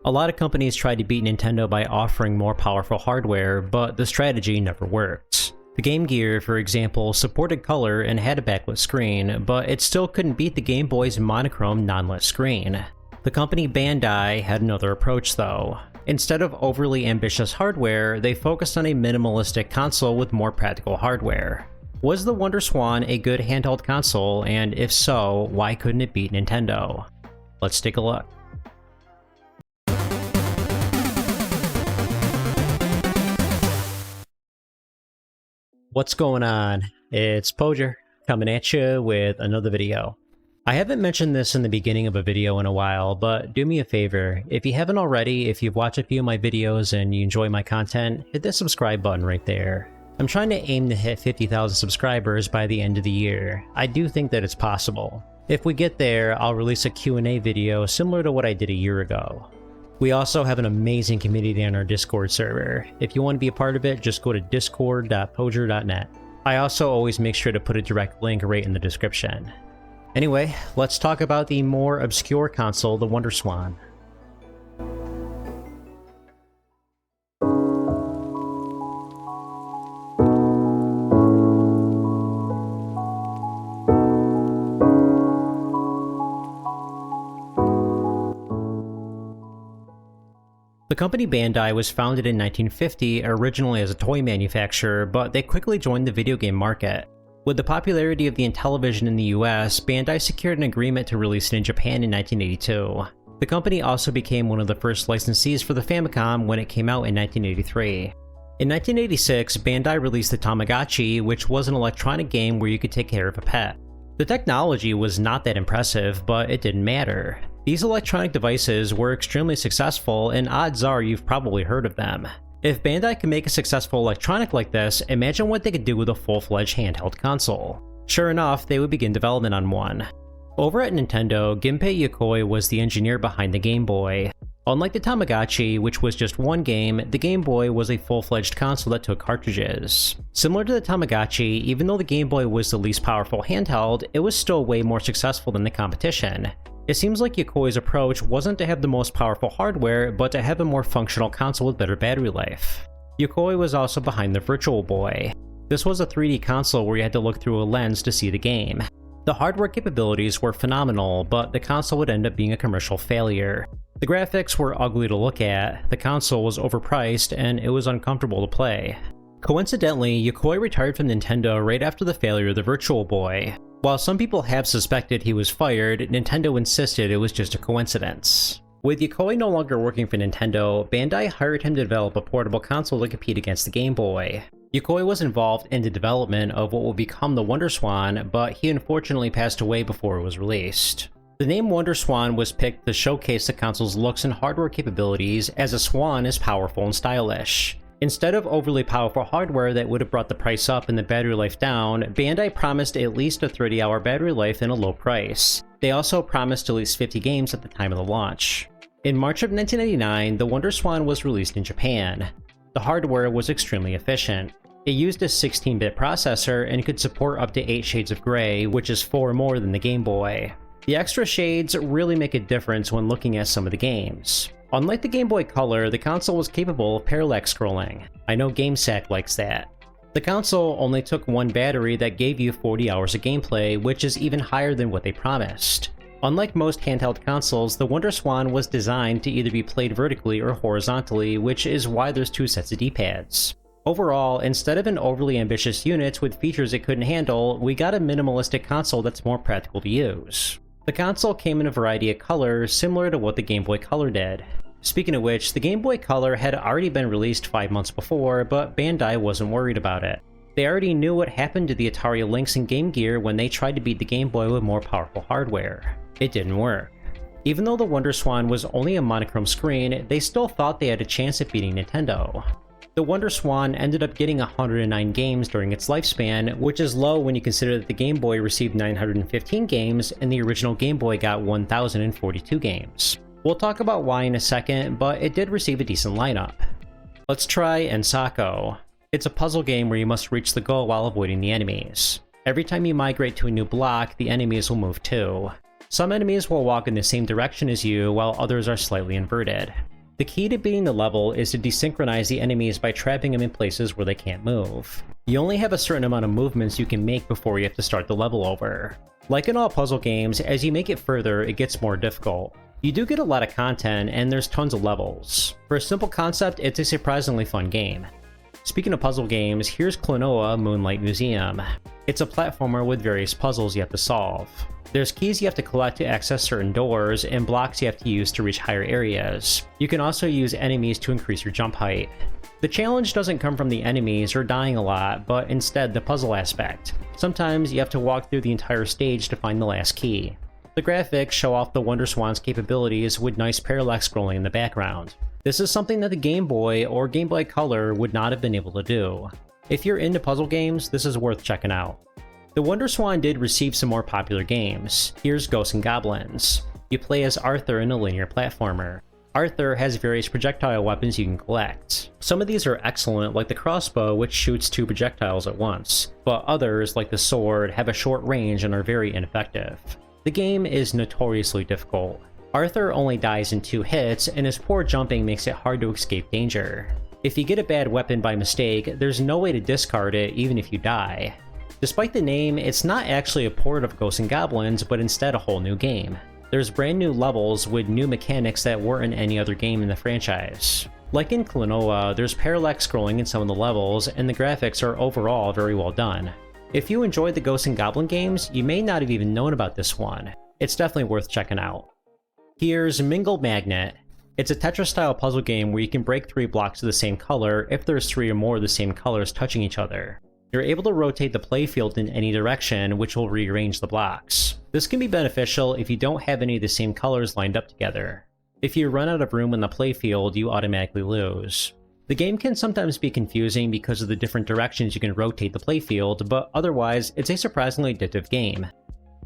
A lot of companies tried to beat Nintendo by offering more powerful hardware, but the strategy never worked. The Game Gear, for example, supported color and had a backlit screen, but it still couldn't beat the Game Boy's monochrome non-lit screen. The company Bandai had another approach though. Instead of overly ambitious hardware, they focused on a minimalistic console with more practical hardware. Was the WonderSwan a good handheld console, and if so, why couldn't it beat Nintendo? Let's take a look. What's going on? It's Podrez coming at you with another video. I haven't mentioned this in the beginning of a video in a while, but do me a favor, if you haven't already, if you've watched a few of my videos and you enjoy my content, hit the subscribe button right there. I'm trying to aim to hit 50,000 subscribers by the end of the year. I do think that it's possible. If we get there, I'll release a Q&A video similar to what I did a year ago. We also have an amazing community on our Discord server. If you want to be a part of it, just go to discord.podrez.net. I also always make sure to put a direct link right in the description. Anyway, let's talk about the more obscure console, the WonderSwan. The company Bandai was founded in 1950 originally as a toy manufacturer, but they quickly joined the video game market. With the popularity of the Intellivision in the US, Bandai secured an agreement to release it in Japan in 1982. The company also became one of the first licensees for the Famicom when it came out in 1983. In 1986, Bandai released the Tamagotchi, which was an electronic game where you could take care of a pet. The technology was not that impressive, but it didn't matter. These electronic devices were extremely successful, and odds are you've probably heard of them. If Bandai can make a successful electronic like this, imagine what they could do with a full-fledged handheld console. Sure enough, they would begin development on one. Over at Nintendo, Gunpei Yokoi was the engineer behind the Game Boy. Unlike the Tamagotchi, which was just one game, the Game Boy was a full-fledged console that took cartridges. Similar to the Tamagotchi, even though the Game Boy was the least powerful handheld, it was still way more successful than the competition. It seems like Yokoi's approach wasn't to have the most powerful hardware, but to have a more functional console with better battery life. Yokoi was also behind the Virtual Boy. This was a 3D console where you had to look through a lens to see the game. The hardware capabilities were phenomenal, but the console would end up being a commercial failure. The graphics were ugly to look at, the console was overpriced, and it was uncomfortable to play. Coincidentally, Yokoi retired from Nintendo right after the failure of the Virtual Boy. While some people have suspected he was fired, Nintendo insisted it was just a coincidence. With Yokoi no longer working for Nintendo, Bandai hired him to develop a portable console to compete against the Game Boy. Yokoi was involved in the development of what would become the WonderSwan, but he unfortunately passed away before it was released. The name WonderSwan was picked to showcase the console's looks and hardware capabilities, as a swan is powerful and stylish. Instead of overly powerful hardware that would have brought the price up and the battery life down, Bandai promised at least a 30-hour battery life and a low price. They also promised at least 50 games at the time of the launch. In March of 1989, the WonderSwan was released in Japan. The hardware was extremely efficient. It used a 16-bit processor and could support up to 8 shades of gray, which is 4 more than the Game Boy. The extra shades really make a difference when looking at some of the games. Unlike the Game Boy Color, the console was capable of parallax scrolling. I know GameSack likes that. The console only took one battery that gave you 40 hours of gameplay, which is even higher than what they promised. Unlike most handheld consoles, the WonderSwan was designed to either be played vertically or horizontally, which is why there's 2 sets of D-pads. Overall, instead of an overly ambitious unit with features it couldn't handle, we got a minimalistic console that's more practical to use. The console came in a variety of colors, similar to what the Game Boy Color did. Speaking of which, the Game Boy Color had already been released 5 months before, but Bandai wasn't worried about it. They already knew what happened to the Atari Lynx and Game Gear when they tried to beat the Game Boy with more powerful hardware. It didn't work. Even though the WonderSwan was only a monochrome screen, they still thought they had a chance at beating Nintendo. The WonderSwan ended up getting 109 games during its lifespan, which is low when you consider that the Game Boy received 915 games and the original Game Boy got 1,042 games. We'll talk about why in a second, but it did receive a decent lineup. Let's try Ensako. It's a puzzle game where you must reach the goal while avoiding the enemies. Every time you migrate to a new block, the enemies will move too. Some enemies will walk in the same direction as you, while others are slightly inverted. The key to beating the level is to desynchronize the enemies by trapping them in places where they can't move. You only have a certain amount of movements you can make before you have to start the level over. Like in all puzzle games, as you make it further, it gets more difficult. You do get a lot of content, and there's tons of levels. For a simple concept, it's a surprisingly fun game. Speaking of puzzle games, here's Klonoa Moonlight Museum. It's a platformer with various puzzles you have to solve. There's keys you have to collect to access certain doors, and blocks you have to use to reach higher areas. You can also use enemies to increase your jump height. The challenge doesn't come from the enemies or dying a lot, but instead the puzzle aspect. Sometimes you have to walk through the entire stage to find the last key. The graphics show off the WonderSwan's capabilities with nice parallax scrolling in the background. This is something that the Game Boy or Game Boy Color would not have been able to do. If you're into puzzle games, this is worth checking out. The WonderSwan did receive some more popular games. Here's Ghosts and Goblins. You play as Arthur in a linear platformer. Arthur has various projectile weapons you can collect. Some of these are excellent, like the crossbow, which shoots 2 projectiles at once, but others, like the sword, have a short range and are very ineffective. The game is notoriously difficult. Arthur only dies in 2 hits, and his poor jumping makes it hard to escape danger. If you get a bad weapon by mistake, there's no way to discard it even if you die. Despite the name, it's not actually a port of Ghosts and Goblins, but instead a whole new game. There's brand new levels with new mechanics that weren't in any other game in the franchise. Like in Klonoa, there's parallax scrolling in some of the levels, and the graphics are overall very well done. If you enjoyed the Ghosts and Goblin games, you may not have even known about this one. It's definitely worth checking out. Here's Mingle Magnet. It's a Tetris-style puzzle game where you can break 3 blocks of the same color if there's 3 or more of the same colors touching each other. You're able to rotate the playfield in any direction, which will rearrange the blocks. This can be beneficial if you don't have any of the same colors lined up together. If you run out of room in the playfield, you automatically lose. The game can sometimes be confusing because of the different directions you can rotate the playfield, but otherwise, it's a surprisingly addictive game.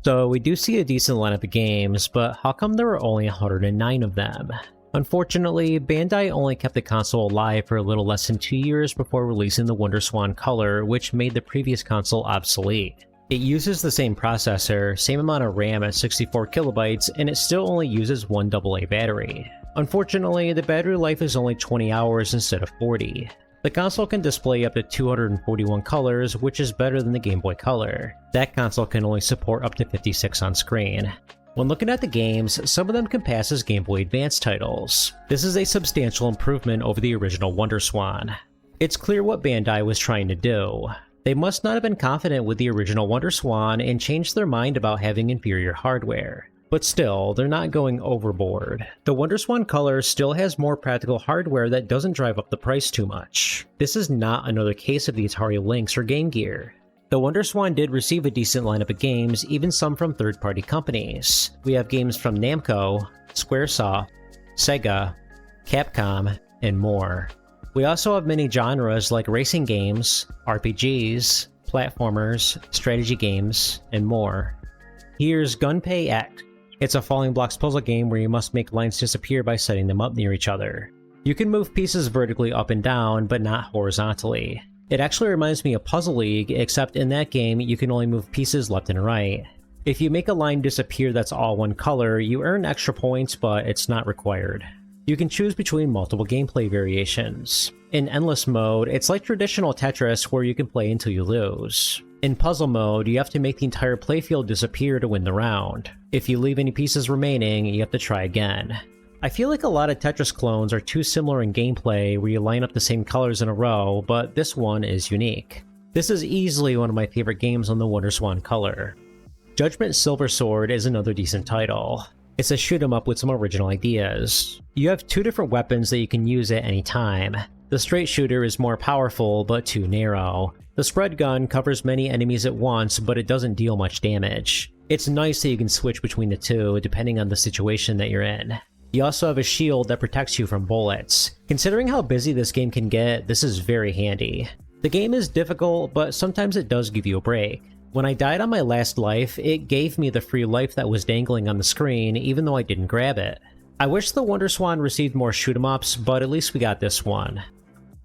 So we do see a decent lineup of games, but how come there were only 109 of them? Unfortunately, Bandai only kept the console alive for a little less than 2 years before releasing the WonderSwan Color, which made the previous console obsolete. It uses the same processor, same amount of RAM at 64 kilobytes, and it still only uses one AA battery. Unfortunately, the battery life is only 20 hours instead of 40. The console can display up to 241 colors, which is better than the Game Boy Color. That console can only support up to 56 on screen. When looking at the games, some of them can pass as Game Boy Advance titles. This is a substantial improvement over the original WonderSwan. It's clear what Bandai was trying to do. They must not have been confident with the original WonderSwan and changed their mind about having inferior hardware. But still, they're not going overboard. The WonderSwan Color still has more practical hardware that doesn't drive up the price too much. This is not another case of the Atari Lynx or Game Gear. The WonderSwan did receive a decent lineup of games, even some from third-party companies. We have games from Namco, Squaresoft, Sega, Capcom, and more. We also have many genres like racing games, RPGs, platformers, strategy games, and more. Here's Gunpei Yokoi. It's a falling blocks puzzle game where you must make lines disappear by setting them up near each other. You can move pieces vertically up and down, but not horizontally. It actually reminds me of Puzzle League, except in that game you can only move pieces left and right. If you make a line disappear that's all one color, you earn extra points, but it's not required. You can choose between multiple gameplay variations. In Endless mode, it's like traditional Tetris where you can play until you lose. In Puzzle mode, you have to make the entire playfield disappear to win the round. If you leave any pieces remaining, you have to try again. I feel like a lot of Tetris clones are too similar in gameplay where you line up the same colors in a row, but this one is unique. This is easily one of my favorite games on the WonderSwan Color. Judgment Silver Sword is another decent title. It's a shoot 'em up with some original ideas. You have 2 different weapons that you can use at any time. The straight shooter is more powerful, but too narrow. The spread gun covers many enemies at once, but it doesn't deal much damage. It's nice that you can switch between the two, depending on the situation that you're in. You also have a shield that protects you from bullets. Considering how busy this game can get, this is very handy. The game is difficult, but sometimes it does give you a break. When I died on my last life, it gave me the free life that was dangling on the screen, even though I didn't grab it. I wish the WonderSwan received more shoot-em-ups, but at least we got this one.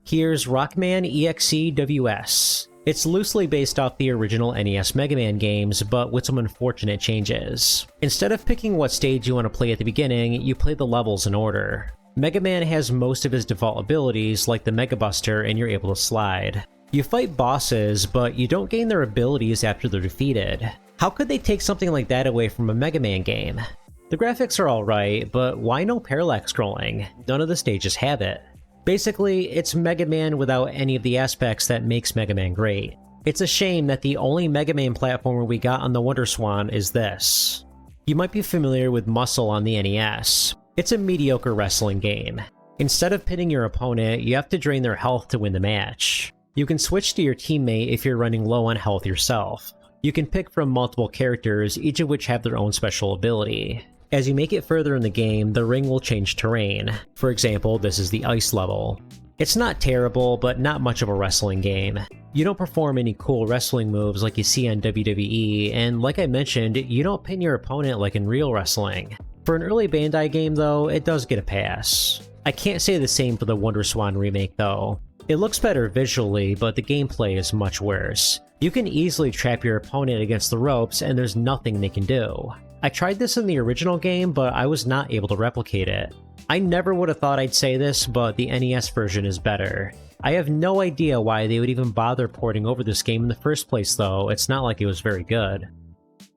Here's Rockman EXE WS. It's loosely based off the original NES Mega Man games, but with some unfortunate changes. Instead of picking what stage you want to play at the beginning, you play the levels in order. Mega Man has most of his default abilities like the Mega Buster and you're able to slide. You fight bosses, but you don't gain their abilities after they're defeated. How could they take something like that away from a Mega Man game? The graphics are alright, but why no parallax scrolling? None of the stages have it. Basically, it's Mega Man without any of the aspects that makes Mega Man great. It's a shame that the only Mega Man platformer we got on the WonderSwan is this. You might be familiar with Muscle on the NES. It's a mediocre wrestling game. Instead of pitting your opponent, you have to drain their health to win the match. You can switch to your teammate if you're running low on health yourself. You can pick from multiple characters, each of which have their own special ability. As you make it further in the game, the ring will change terrain. For example, this is the ice level. It's not terrible, but not much of a wrestling game. You don't perform any cool wrestling moves like you see on WWE, and like I mentioned, you don't pin your opponent like in real wrestling. For an early Bandai game though, it does get a pass. I can't say the same for the WonderSwan remake though. It looks better visually, but the gameplay is much worse. You can easily trap your opponent against the ropes and there's nothing they can do. I tried this in the original game, but I was not able to replicate it. I never would have thought I'd say this, but the NES version is better. I have no idea why they would even bother porting over this game in the first place though, it's not like it was very good.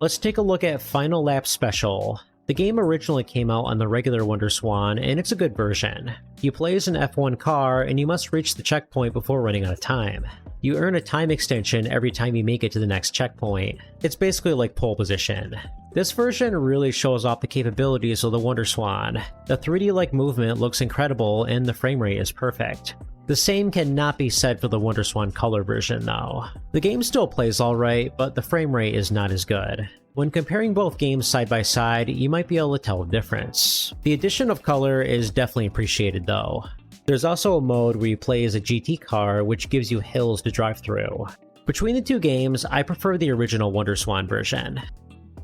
Let's take a look at Final Lap Special. The game originally came out on the regular WonderSwan, and it's a good version. You play as an F1 car, and you must reach the checkpoint before running out of time. You earn a time extension every time you make it to the next checkpoint. It's basically like pole position. This version really shows off the capabilities of the WonderSwan. The 3D-like movement looks incredible, and the frame rate is perfect. The same cannot be said for the WonderSwan Color version though. The game still plays alright, but the frame rate is not as good. When comparing both games side by side, you might be able to tell the difference. The addition of color is definitely appreciated though. There's also a mode where you play as a GT car, which gives you hills to drive through. Between the two games, I prefer the original WonderSwan version.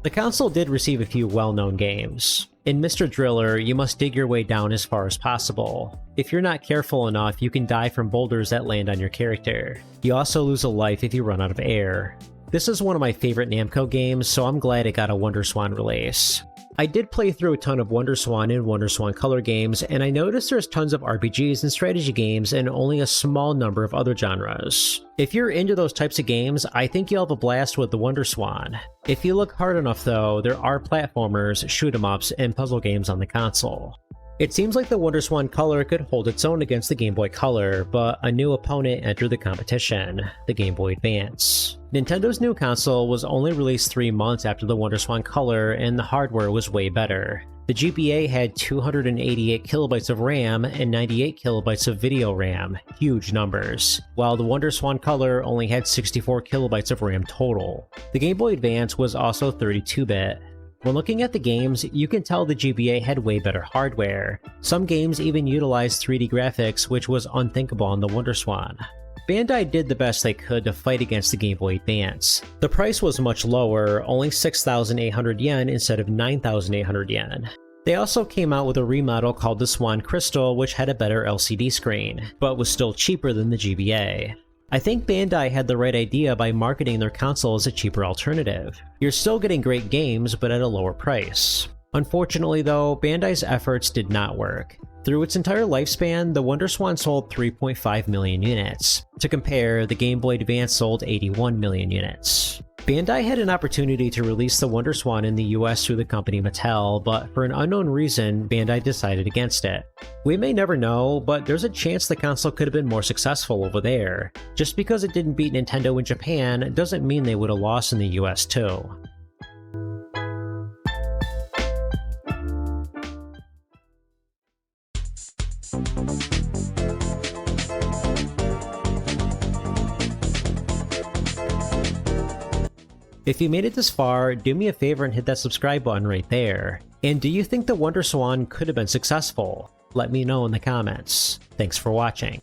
The console did receive a few well-known games. In Mr. Driller, you must dig your way down as far as possible. If you're not careful enough, you can die from boulders that land on your character. You also lose a life if you run out of air. This is one of my favorite Namco games, so I'm glad it got a WonderSwan release. I did play through a ton of WonderSwan and WonderSwan Color games, and I noticed there's tons of RPGs and strategy games and only a small number of other genres. If you're into those types of games, I think you'll have a blast with the WonderSwan. If you look hard enough though, there are platformers, shoot-em-ups, and puzzle games on the console. It seems like the WonderSwan Color could hold its own against the Game Boy Color, but a new opponent entered the competition, the Game Boy Advance. Nintendo's new console was only released 3 months after the WonderSwan Color, and the hardware was way better. The GBA had 288 kilobytes of RAM and 98 kilobytes of video RAM, huge numbers, while the WonderSwan Color only had 64 kilobytes of RAM total. The Game Boy Advance was also 32-bit. When looking at the games, you can tell the GBA had way better hardware. Some games even utilized 3D graphics, which was unthinkable on the WonderSwan. Bandai did the best they could to fight against the Game Boy Advance. The price was much lower, only 6,800 yen instead of 9,800 yen. They also came out with a remodel called the Swan Crystal, which had a better LCD screen, but was still cheaper than the GBA. I think Bandai had the right idea by marketing their console as a cheaper alternative. You're still getting great games, but at a lower price. Unfortunately though, Bandai's efforts did not work. Through its entire lifespan, the WonderSwan sold 3.5 million units. To compare, the Game Boy Advance sold 81 million units. Bandai had an opportunity to release the WonderSwan in the US through the company Mattel, but for an unknown reason, Bandai decided against it. We may never know, but there's a chance the console could have been more successful over there. Just because it didn't beat Nintendo in Japan doesn't mean they would have lost in the US too. If you made it this far, do me a favor and hit that subscribe button right there. And do you think the WonderSwan could have been successful? Let me know in the comments. Thanks for watching.